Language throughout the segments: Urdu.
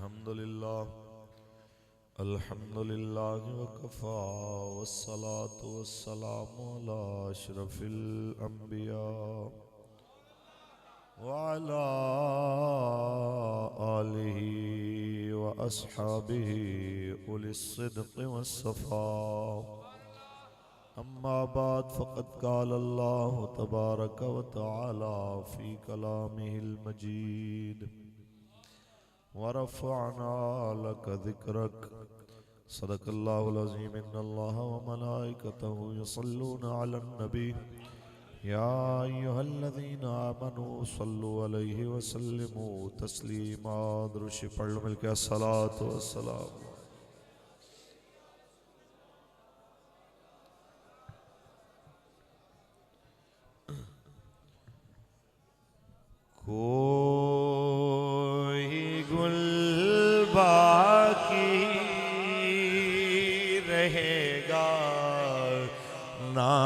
الحمد لله وكفى والصلاة والسلام على أشرف الأنبياء وعلى آله وأصحابه أولي الصدق والصفاء. أما بعد فقد قال الله تبارك وتعالى في كلامه المجيد: ورفعنا لك ذكرك. صدق الله العظيم. إن الله وملائكته يصلون على النبي يا أيها الذين آمنوا صلوا عليه وسلموا تسليما. درود پڑھ لو مل کے الصلاة والسلام. کوئی گل باقی رہے گا نہ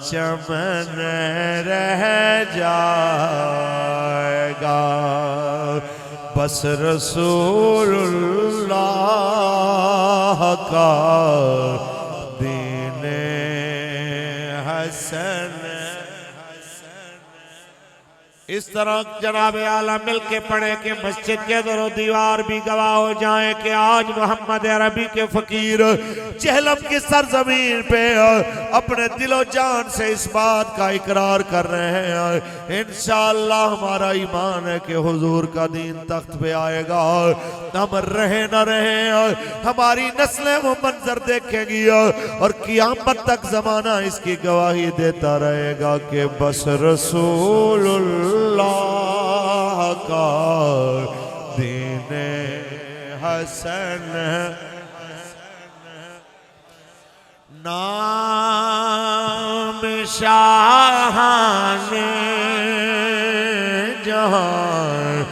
چمن رہ جائے گا، بس رسول اللہ کا دین حسن. اس طرح جناب اعلیٰ مل کے پڑھیں کہ مسجد کے در و دیوار بھی گواہ ہو جائیں کہ آج محمد عربی کے فقیر جہلم کی سرزمین پہ اپنے دل و جان سے اس بات کا اقرار کر رہے ہیں انشاءاللہ ہمارا ایمان ہے کہ حضور کا دین تخت پہ آئے گا. ہم رہے نہ رہے ہماری نسلیں وہ منظر دیکھیں گی اور قیامت تک زمانہ اس کی گواہی دیتا رہے گا کہ بس رسول اللہ کا دین حسن. نام شاہان جہاں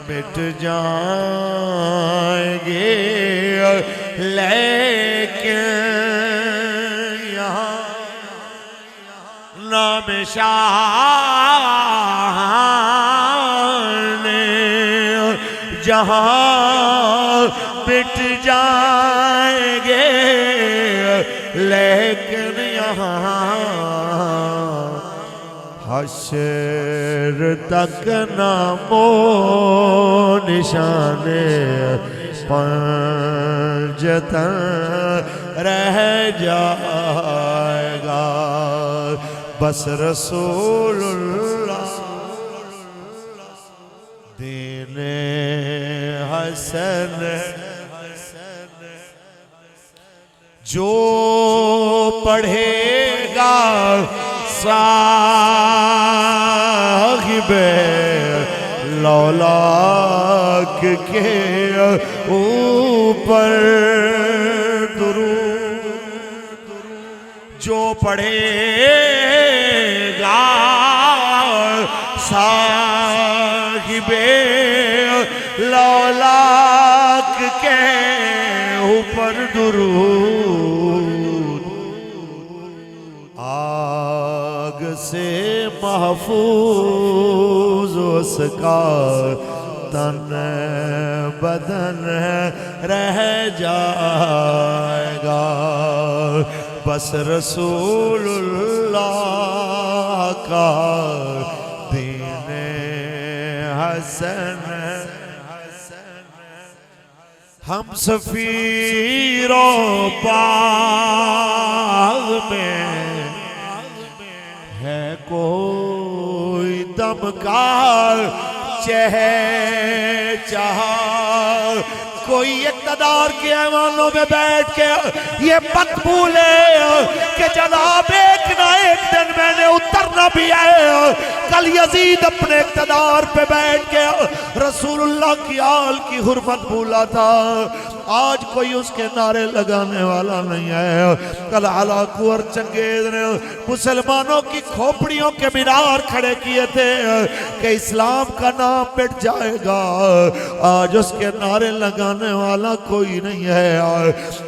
مٹ جائیں گے، لیکن یہاں نام شاہان جہاں مٹ جائیں گے، لیکن یہاں حشر تک نام و نشان پنجتن رہ جائے گا، بس رسول اللہ دین حسن. جو پڑھے گا صاحب لولاک کے اوپر درود، جو پڑھے گا صاحب لولاک کے اوپر درود، آگ سے محفوظ اس کا تن بدن رہ جائے گا، بس رسول اللہ کا دین حسن. ہم سفیروں باغ میں ہے کوئی دم کا چہچہا، کوئی اقتدار کے ایوانوں میں بیٹھ کے یہ مت بھولے کہ جناب ایک نہ ایک دن میں نے اترنا بھی ہے. کل یزید اپنے اقتدار پہ بیٹھ کے رسول اللہ کی آل کی حرمت بھولا تھا، آج کوئی اس کے نعرے لگانے والا نہیں ہے. کل ہلاکو اور چنگیز نے مسلمانوں کی کھوپڑیوں کے مینار کھڑے کیے تھے کہ اسلام کا نام مٹ جائے گا، آج اس کے نعرے لگانے والا کوئی نہیں ہے.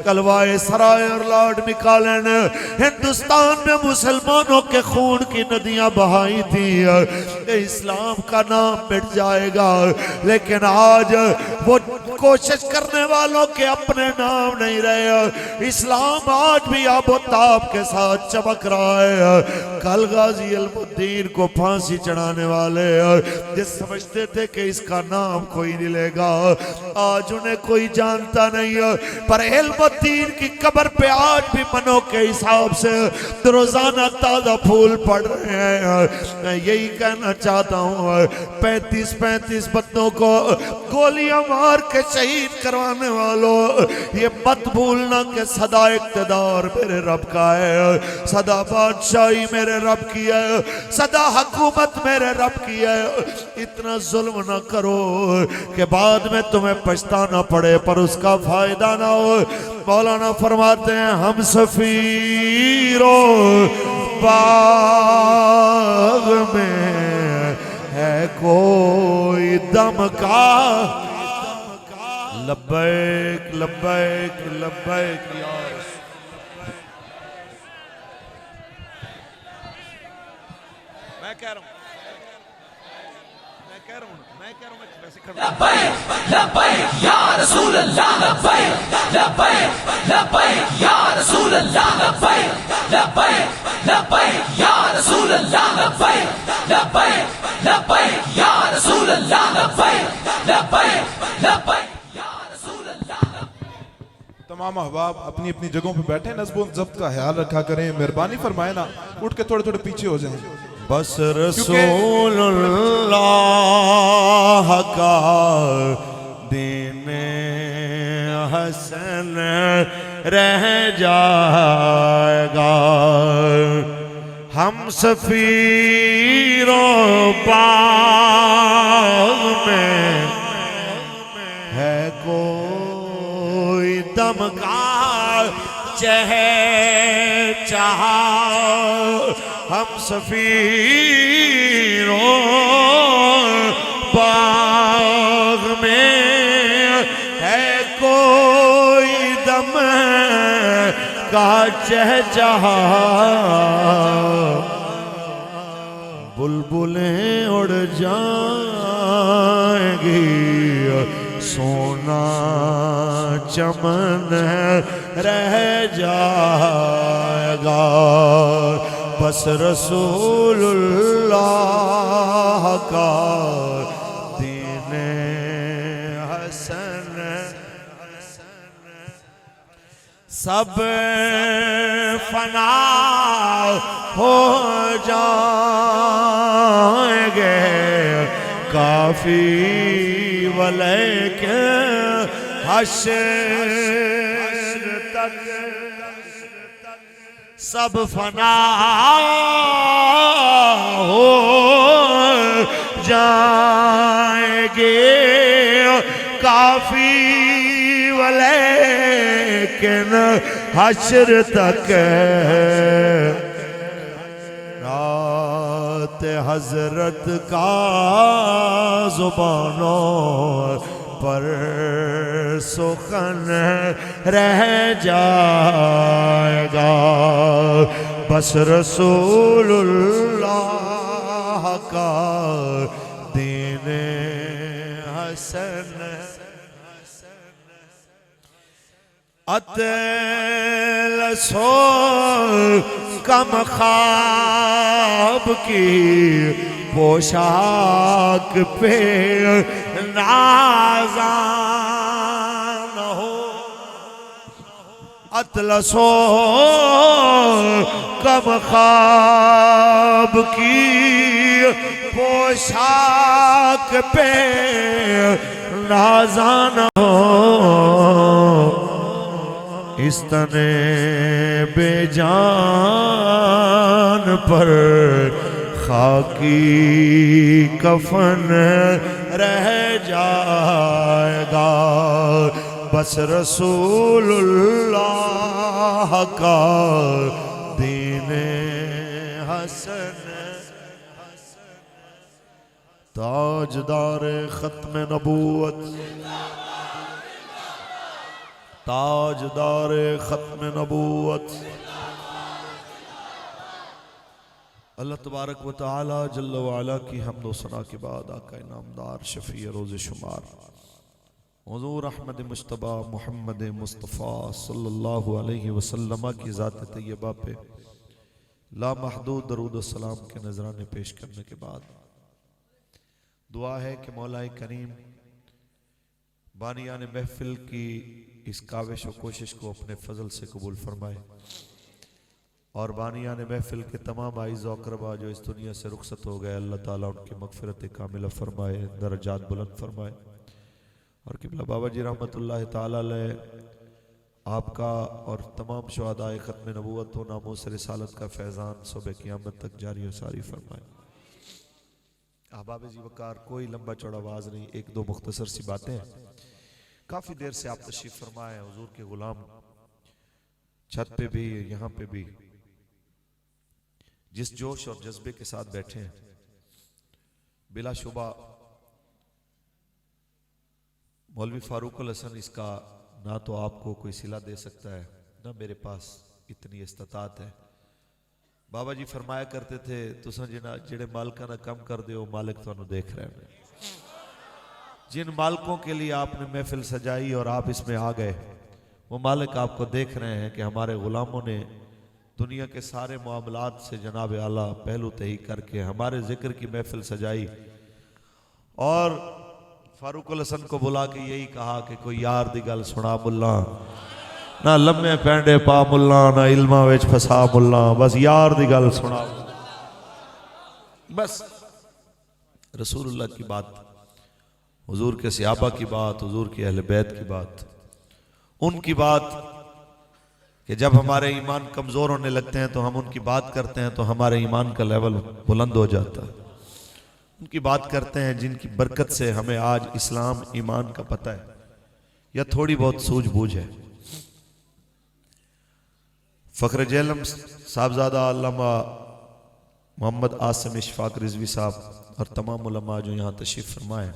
کلوائے سرائے اور لارڈ مکالن ہندوستان میں مسلمانوں کے خون کی ندیاں بہائی تھی کہ اسلام اسلام کا نام مٹ جائے گا، لیکن آج وہ کوشش کرنے والوں کے اپنے نام نہیں رہے۔ اسلام آج بھی آب و تاب کے ساتھ چمک رہا ہے۔ کل غازی علم الدین کو پھانسی چڑھانے والے جس سمجھتے تھے کہ اس کا نام کوئی نہیں لے گا، آج انہیں کوئی جانتا نہیں ہے، پر علم الدین کی قبر پہ آج بھی منوں کے حساب سے روزانہ تازہ پھول پڑ رہے ہیں۔ میں یہی کہنا چاہتا ہوں، 35 بندوں کو گولیاں مار کے شہید کروانے والوں، یہ مت بھولنا کہ صدا اقتدار میرے رب کا ہے، صدا بادشاہی میرے رب کی ہے، صدا حکومت میرے رب کی ہے۔ اتنا ظلم نہ کرو کہ بعد میں تمہیں پچھتانا پڑے پر اس کا فائدہ نہ ہو۔ مولانا فرماتے ہیں ہم سفیروں باغ میں ہے کوئی دم کا، لبیک لبیک لبیک یا رسول۔ میں کہہ رہا ہوں لبیک لبیک یا رسول اللہ، لبیک لبیک لبیک یا رسول اللہ، لبیک لبیک لبیک یا رسول اللہ، لبیک لبیک لبیک یا رسول اللہ، لبیک لبیک لبیک یا رسول اللہ۔ تمام احباب اپنی اپنی جگہوں پہ بیٹھیں، نظم و ضبط کا خیال رکھا کریں، مہربانی فرمائے نا اٹھ کے تھوڑے تھوڑے پیچھے ہو جائیں۔ بس رسول اللہ کا دین حسن رہ جائے گا، ہم سفیروں باغ میں ہے کوئی دم کا چہچہا، ہم سفیروں باغ میں ہے کوئی دم کا چہچہا، بلبلیں اڑ جائیں گی، سونا چمن رہ جائے گا، بس رسول اللہ کا دین حسن سب فنا ہو جائیں گے، کافی ولیکن حشر تک سب فنا ہو جائیں گے، کافی ولیکن حشر تک رات حضرت کا زبانوں پر سخن رہ جائے گا، بس رسول اللہ کا دین حسن اطلسو کم خواب کی پوشاک پہ نازان ہو، اطلسو کم خواب کی پوشاک پہ نازان ہو، اس تنے بے جان پر خاکی کفن رہ جائے گا، بس رسول اللہ کا دین حسن تاجدار ختم نبوت، تاجدار ختم نبوت اللہ تبارک و تعالی جل و علا کی حمد و ثنا کے بعد آقا انعامدار شفیع روز شمار حضور احمد مجتبی محمد مصطفیٰ صلی اللہ علیہ وسلم کی ذات طیبہ پہ لامحدود درود و سلام کے نذرانے پیش کرنے کے بعد دعا ہے کہ مولا کریم بانیان محفل کی اس کاوش و کوشش کو اپنے فضل سے قبول فرمائے اور بانیان محفل کے تمام اعزاء و اقرباء جو اس دنیا سے رخصت ہو گئے اللہ تعالیٰ ان کی مغفرت کاملہ فرمائے، درجات بلند فرمائے۔ اور قبلہ بابا جی رحمت اللہ تعالیٰ علیہ آپ کا اور تمام شہداء ختم نبوت و ناموس رسالت کا فیضان صبح قیامت تک جاری و ساری فرمائے۔ احباب جی وقار کوئی لمبا چوڑا آواز نہیں، ایک دو مختصر سی باتیں ہیں۔ کافی دیر سے آپ تشریف فرمائے، حضور کے غلام چھت پہ بھی یہاں پہ بھی جس جوش اور جذبے کے ساتھ بیٹھے ہیں، بلا شبہ مولوی فاروق الحسن اس کا نہ تو آپ کو کوئی صلہ دے سکتا ہے نہ میرے پاس اتنی استطاعت ہے۔ بابا جی فرمایا کرتے تھے تساں جڑے مالکاں نہ کم کر دیو مالک تانوں دیکھ رہے ہیں۔ جن مالکوں کے لیے آپ نے محفل سجائی اور آپ اس میں آ گئے، وہ مالک آپ کو دیکھ رہے ہیں کہ ہمارے غلاموں نے دنیا کے سارے معاملات سے جناب اعلیٰ پہلو تہی کر کے ہمارے ذکر کی محفل سجائی اور فاروق الحسن کو بلا کے یہی کہا کہ کوئی یار دی گل سنا ملا، نہ لمے پینڈے پا ملا، نہ علمہ وچ پھسا ملا، بس یار دی گل سنا، بس رسول اللہ کی بات، حضور کے صحابہ کی بات، حضور کی اہل بیت کی بات، ان کی بات کہ جب ہمارے ایمان کمزور ہونے لگتے ہیں تو ہم ان کی بات کرتے ہیں تو ہمارے ایمان کا لیول بلند ہو جاتا ہے۔ ان کی بات کرتے ہیں جن کی برکت سے ہمیں آج اسلام ایمان کا پتہ ہے یا تھوڑی بہت سوجھ بوجھ ہے۔ فخر جیلم صاحبزادہ علامہ محمد عاصم اشفاق رضوی صاحب اور تمام علماء جو یہاں تشریف فرمائے،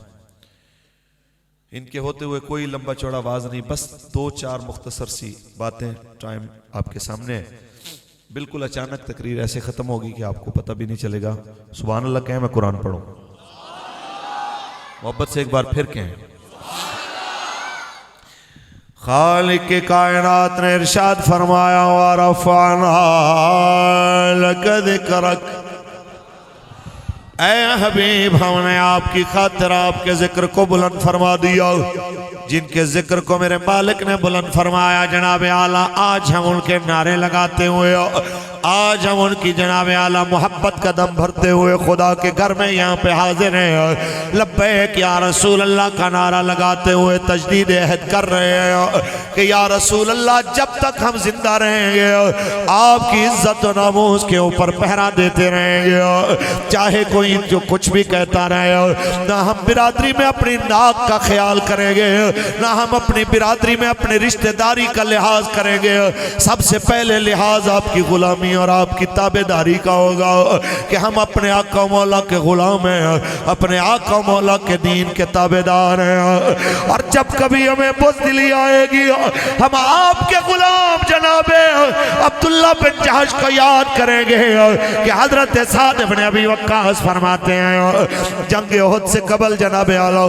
ان کے ہوتے ہوئے کوئی لمبا چوڑا آواز نہیں، بس دو چار مختصر سی باتیں، ٹائم آپ کے سامنے ہے۔ بالکل اچانک تقریر ایسے ختم ہوگی کہ آپ کو پتہ بھی نہیں چلے گا۔ سبحان اللہ کہیں، میں قرآن پڑھوں، محبت سے ایک بار پھر کہیں۔ خالق کائنات نے ارشاد فرمایا وَرَفَعْنَا لَكَ ذِكْرَكَ، اے حبیب ہم نے آپ کی خاطر آپ کے ذکر کو بلند فرما دیا۔ جن کے ذکر کو میرے مالک نے بلند فرمایا جناب اعلیٰ، آج ہم ان کے نعرے لگاتے ہوئے، آج ہم ان کی جناب اعلیٰ محبت کا دم بھرتے ہوئے خدا کے گھر میں یہاں پہ حاضر ہیں، لبیک یا رسول اللہ کا نعرہ لگاتے ہوئے تجدید عہد کر رہے ہیں کہ یا رسول اللہ جب تک ہم زندہ رہیں گے آپ کی عزت و ناموس کے اوپر پہرا دیتے رہیں گے، چاہے کوئی جو کچھ بھی کہتا رہے، نہ ہم برادری میں اپنی ناک کا خیال کریں گے، نہ ہم اپنی برادری میں اپنے رشتہ داری کا لحاظ کریں گے۔ سب سے پہلے لحاظ آپ کی غلامی اور آپ کی تابعداری کا ہوگا کہ ہم اپنے آقا و مولا کے غلام ہیں، اپنے آقا و مولا کے دین کے تابعدار ہیں۔ اور جب کبھی ہمیں بزدلی آئے گی ہم آپ کے غلام جناب عبداللہ بن جہش کو یاد کریں گے کہ حضرت سعد بن ابی وقاص فرماتے ہیں جنگ احد سے قبل جناب اعلیٰ،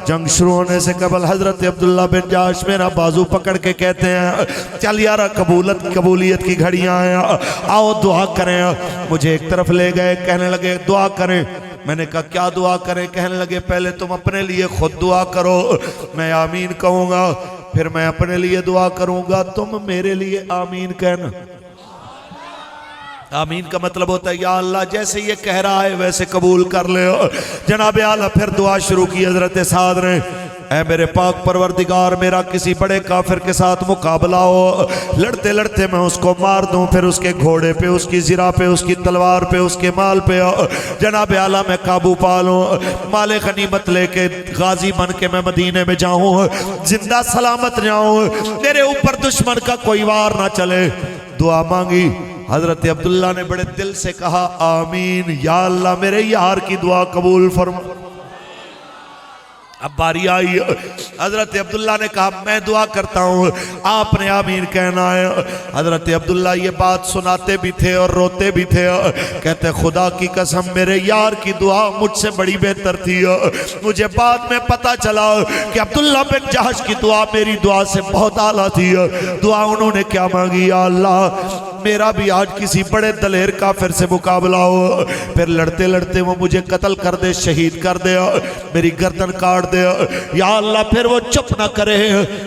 جنگ شروع ہونے سے قبل حضرت عبداللہ بن جہش میرا بازو پکڑ کے کہتے ہیں چل یارا قبولیت کی گھڑیاں ہیں، آؤ دعا کریں۔ مجھے ایک طرف لے گئے، کہنے لگے دعا کریں۔ میں نے کہا کیا دعا کریں؟ کہنے لگے پہلے تم اپنے لیے خود دعا کرو، میں آمین کہوں گا، پھر میں اپنے لیے دعا کروں گا، تم میرے لیے آمین کہنا۔ آمین کا مطلب ہوتا ہے یا اللہ جیسے یہ کہہ رہا ہے ویسے قبول کر لے۔ جناب اعلیٰ پھر دعا شروع کی حضرت سعد نے، اے میرے پاک پروردگار میرا کسی بڑے کافر کے ساتھ مقابلہ ہو، لڑتے لڑتے میں اس کو مار دوں، پھر اس کے گھوڑے پہ، اس کی زرہ پہ، اس کی تلوار پہ، اس کے مال پہ جناب اعلیٰ میں قابو پالوں، مال غنیمت لے کے غازی بن کے میں مدینے میں جاؤں، زندہ سلامت جاؤں، میرے اوپر دشمن کا کوئی وار نہ چلے۔ دعا مانگی، حضرت عبداللہ نے بڑے دل سے کہا آمین، یا اللہ میرے یار کی دعا قبول فرما۔ اب باری آئی، حضرت عبداللہ نے کہا میں دعا کرتا ہوں، آپ نے آمین کہنا ہے۔ حضرت عبداللہ یہ بات سناتے بھی تھے اور روتے بھی تھے، کہتے خدا کی قسم میرے یار کی دعا مجھ سے بڑی بہتر تھی۔ مجھے بعد میں پتا چلا کہ عبداللہ بن جہش کی دعا میری دعا سے بہت اعلیٰ تھی۔ دعا انہوں نے کیا مانگی؟ یا اللہ میرا بھی آج کسی بڑے دلیر کافر سے مقابلہ ہو، پھر لڑتے لڑتے وہ مجھے قتل کر دے، شہید کر دے، میری گردن کاٹ دے، یا اللہ پھر وہ چپ نہ کرے،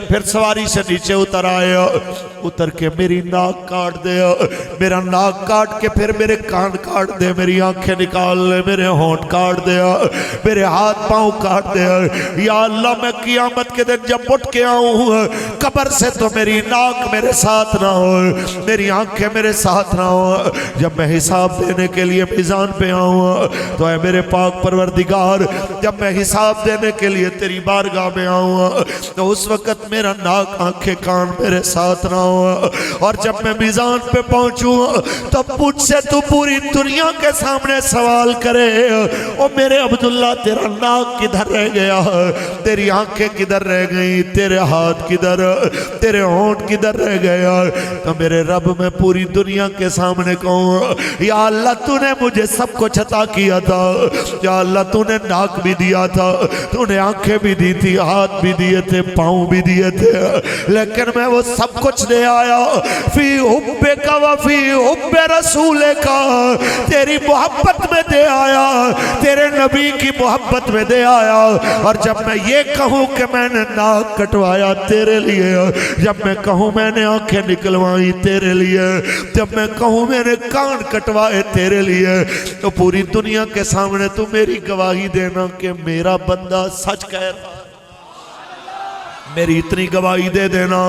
پھر سواری سے نیچے اتر آئے، اتر کے میری ناک کاٹ دے، میرا ناک کاٹ کے پھر میرے کان کاٹ دے، میری آنکھیں نکال لے، میرے ہونٹ کاٹ دے، میرے ہاتھ پاؤں کاٹ دے۔ یا اللہ میں قیامت کے دن جب اٹھ کے آؤں قبر سے تو میری ناک میرے ساتھ نہ ہو، میری آنکھیں میرے ساتھ نہ ہو، جب میں حساب دینے کے لیے میزان پہ آؤں تو اے میرے پاک پروردگار جب میں حساب دینے کے لیے تیری بارگاہ میں آؤں تو اس وقت میرا ناک آنکھیں کان میرے ساتھ نہ ہو، اور جب میں میزان پہ پہنچوں تو مجھ سے تو پوری دنیا کے سامنے سوال کرے او میرے عبداللہ تیرا ناک کدھر رہ گیا، تیری آنکھیں کدھر رہ گئی، تیرے ہاتھ کدھر، تیرے ہونٹ کدھر رہ گیا، تو میرے رب میں پوری دنیا کے سامنے کہوں یا اللہ تو نے مجھے سب کچھ عطا کیا تھا، یا اللہ تو نے ناک بھی دیا تھا، تو نے آنکھیں بھی دی تھی، ہاتھ بھی دیے تھے، پاؤں بھی دیے تھے، لیکن میں وہ سب کچھ دے آیا فی حبک و فی حب رسولک، تیری محبت میں دے آیا، تیرے نبی کی محبت میں دے آیا۔ اور جب میں یہ کہوں کہ میں نے ناک کٹوایا تیرے لیے، جب میں کہوں میں نے آنکھیں نکلوائی تیرے لیے، جب میں کہوں میں نے کان کٹوائے تیرے لیے، تو پوری دنیا کے سامنے تو میری گواہی دینا کہ میرا بندہ سچ کہہ رہا، میری اتنی گواہی دے دینا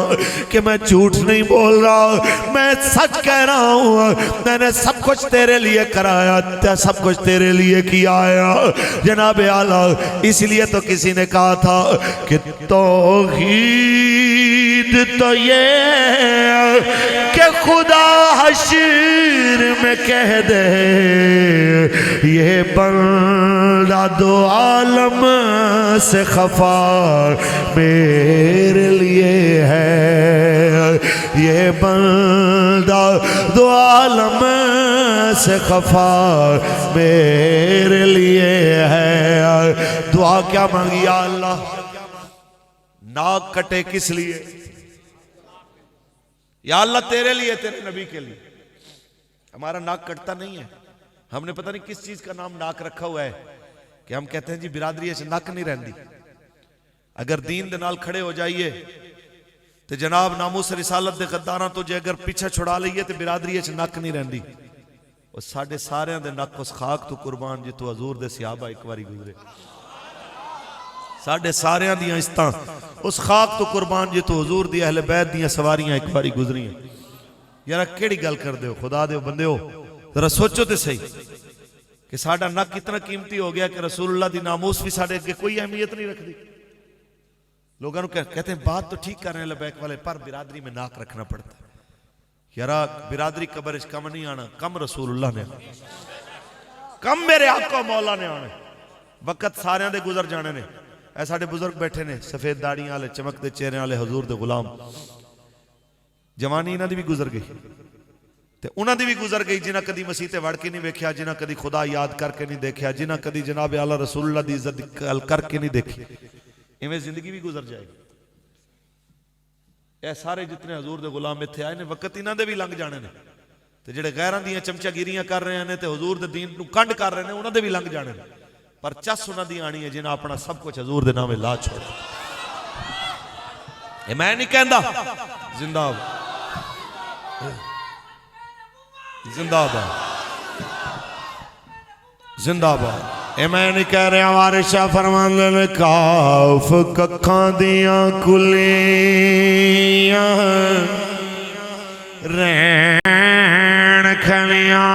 کہ میں جھوٹ نہیں بول رہا، میں سچ کہہ رہا ہوں، میں نے سب کچھ تیرے لیے کرایا، سب کچھ تیرے لیے کیا ہے جناب اعلیٰ۔ اس لیے تو کسی نے کہا تھا کہ توحید تو یہ کہ خدا حشر میں کہہ دے یہ بندہ دو عالم سے خفا میرے لیے ہے، یہ بندہ دو عالم سے خفا میرے لیے ہے۔ دعا کیا مانگی؟ یا اللہ ناک کٹے کس لیے؟ یا اللہ تیرے لیے، تیرے نبی کے لیے۔ ہمارا ناک کٹتا نہیں ہے، ہم نے پتہ نہیں کس چیز کا نام ناک رکھا ہوا ہے کہ ہم کہتے ہیں جی برادری ایسے ناک نہیں رہندی۔ اگر دین دے نال کھڑے ہو جائیے تو جناب ناموس رسالت دے غداراں تو جے اگر پیچھے چھڑا لئیے تو برادری ایسے ناک نہیں رہندی۔ اور ساڑھے سارے دے ناک اس خاک تو قربان جی تو حضور دے صحابہ ایک باری گزرے، ساڑھے سارے دیاں استاں اس خاک تو قربان جی تو حضور دی اہل بیت دیاں سواریاں ایک باری گزری ہیں۔ یارا کیڑی گل کر دے ہو، خدا دے ہو بندے ہو، ذرا سوچو تے صحیح کہ ساڑھا ناک کتنا قیمتی ہو گیا کہ رسول اللہ دی ناموس بھی ساڑھے کے کوئی اہمیت نہیں رکھ دی۔ لوگوں کہتے ہیں بات تو ٹھیک کر رہے ہیں لبیک والے، پر برادری میں ناک رکھنا پڑتا ہے۔ یارا برادری قبرش کم نہیں آنا، کم رسول اللہ نے، کم میرے آقا مولا نے آنے، وقت سارے دے گزر جانے نے۔ اے ساڑھے بزرگ بیٹھے نے، سفید داڑیاں والے، چمک دے چہرے والے، حضور دے غلام، جوانی انہاں دی بھی گزر گئی تے انہاں دی بھی گزر گئی جنہاں کدی مسیح تے وڑ کے نہیں ویکھیا، جنہاں کدی خدا یاد کر کے نہیں دیکھیا، جنہاں کدی جناب اعلیٰ رسول اللہ دی عزت کر کے نہیں دیکھی، ایویں زندگی بھی گزر جائے گی۔ اے سارے جتنے حضور دے غلام اتھے آئے نے، وقت انہاں دے بھی لنگ جانے نے، تے جڑے غیراں دیاں چمچا گیریاں کر رہے ہیں تے حضور دے دین نو کنڈ کر رہے ہیں، انہاں دے بھی لنگ جانے نے، پر چس انہاں دی آنی ہے جنہاں اپنا سب کچھ حضور دے نامے لا چھوڑا۔ اے میں نہیں کہندا، زندہ آباد، زندہ آباد، زندہ آباد۔ اے میں نہیں کہہ رہے، ہمارے شاہ فرماندے نے کاف ککھاں دیاں کلیاں رین کھلیاں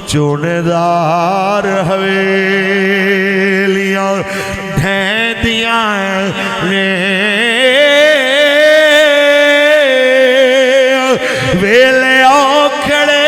چونے دار حویلیاں ڈھیندیاں ویلے آکھڑے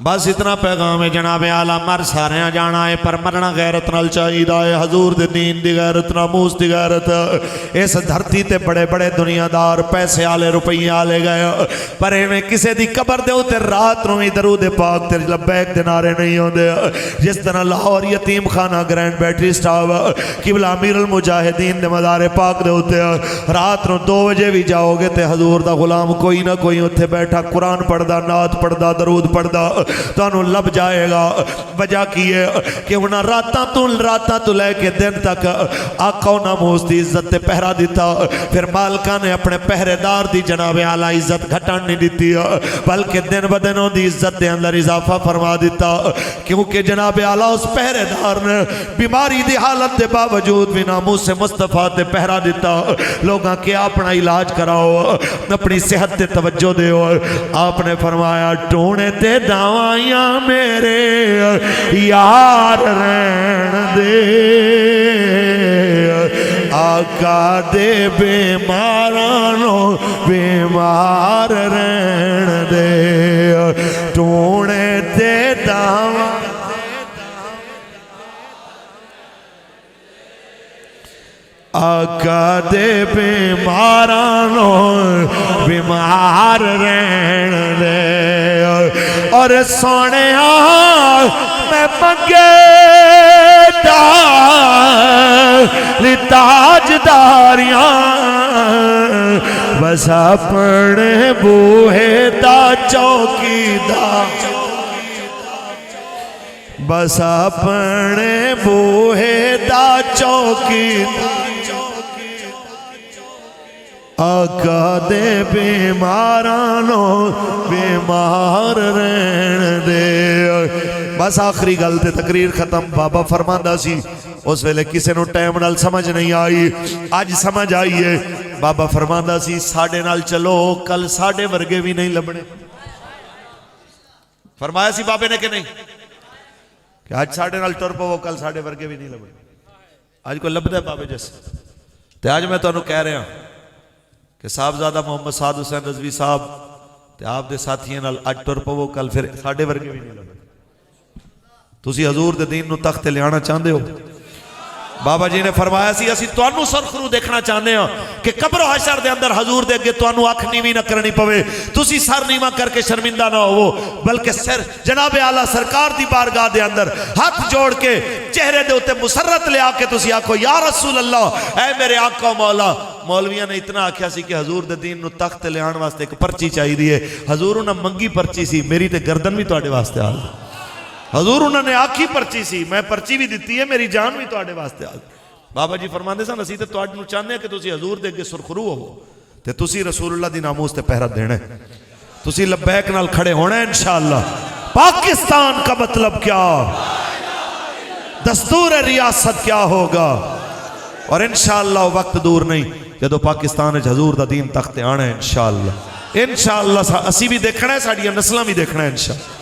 بس اتنا پیغام ہے جناب آلہ مر سارے جانا ہے پر مرنا غیرت نال چاہیدہ ہے حضور دے دین دی غیرت ناموس دی غیرت اس دھرتی تے بڑے بڑے دنیا دار پیسے آلے روپیے آلے گئے پر ایویں کسے دی قبر دے ہوتے رات نو ہی درود پاک تے لبیک دے نعرے نہیں ہوندے جس طرح لاہور یتیم خانہ گرینڈ بیٹری سٹاف قبلہ امیر المجاہدین دے مزار پاک دے ہوتے رات نو 2 بجے بھی جاؤ گے تے حضور دا غلام کوئی نہ کوئی اتھے بیٹھا قرآن پڑھدا نعت پڑھدا درود پڑھدا تانوں لب جائے گا وجہ کی ہے کہ انہاں راتاں تو لے کے دن تک آقا و ناموس دی عزت تے پہرا دیتا پھر مالکہ نے اپنے پہرے دار دی جناب اعلیٰ عزت گھٹان نہیں دیتی بلکہ دن بدنوں دی عزت دے اندر اضافہ فرما دیتا کیونکہ جناب اعلیٰ اس پہرے دار نے بیماری دی حالت دے باوجود بھی ناموس سے مصطفیٰ تے پہرا دیتا لوگاں کیا اپنا علاج کراؤ اپنی صحت تے توجہ دے آپ نے فرمایا ٹونے تے دوائیاں میرے یار رہن دے آقا دے بیمارانو بیمار رہن دے ٹونے تے دوائیاں آقا دے بیمارانو بیمار رہن دے اور سونے میں منگے تاج داریاں بس اپنے بوہے دا چوکی دا بس اپنے بوہے دا چوکی آقا دے بیمارانو بیمار رہن دے بس آخری گل تے تقریر ختم بابا فرماندہ سی اس ویلے کسے نو ٹائم نال سمجھ نہیں آئی آج سمجھ آئی ہے بابا فرماندہ سی ساڑھے نال چلو کل ساڑھے ورگے بھی نہیں لبنے فرمایا سی بابے نے کہ نہیں کہ آج ساڑھے نال ٹر پو کل ساڑھے ورگے بھی نہیں لبنے آج کو لب دے بابے جیسے تو آج میں تو انہوں کہہ رہے ہیں کہ صاحبزادہ محمد سعد حسین رضوی صاحب تے آپ دے ساتھیاں نال اج ٹر پو کل پھر ساڑھے ورگے بھی نہیں لبنے تسی حضور دے دین نو تخت لیانا چاندے ہو بابا جی نے فرمایا سی اسی توانو سرخرو دیکھنا چاہنے ہیں کہ قبر و حشر دے اندر حضور دے گے توانو آنکھ نیوی نہ کرنی پوے تسی سر نیوہ کر کے شرمندہ نہ ہو بلکہ سر جناب اعلیٰ سرکار دی بارگاہ دے اندر ہاتھ جوڑ کے چہرے دے ہوتے مسرت لے آکے تسی آکھو یا رسول اللہ اے میرے آقا و مولا مولویاں نے اتنا آکھیا سی کہ حضور دے دین نو تخت لے آن واسطے ایک پرچی چاہی دیئے حضور انہاں منگی پرچی سی میری تے گردن بھی توڑے واسطے آل حضور انہوں نے آکھی پرچی سی میں پرچی بھی دیتی ہے میری جان بھی توڑے واسطے آل بابا جی فرماندے سن اسی تے توڑے نو چاہنے ہیں کہ تسی حضور دے کے سرخرو ہو تے تسی رسول اللہ دی ناموس تے پہرہ دینے تسی لبیک نال کھڑے ہونے انشاءاللہ پاکستان کا مطلب کیا دستور ریاست کیا ہوگا اور انشاءاللہ وقت دور نہیں جدو پاکستان حضور دا دین تخت آنے انشاءاللہ اسی بھی دیکھنا ہے ساڑھیا نسلہ بھی دیکھنا ہے انشاءاللہ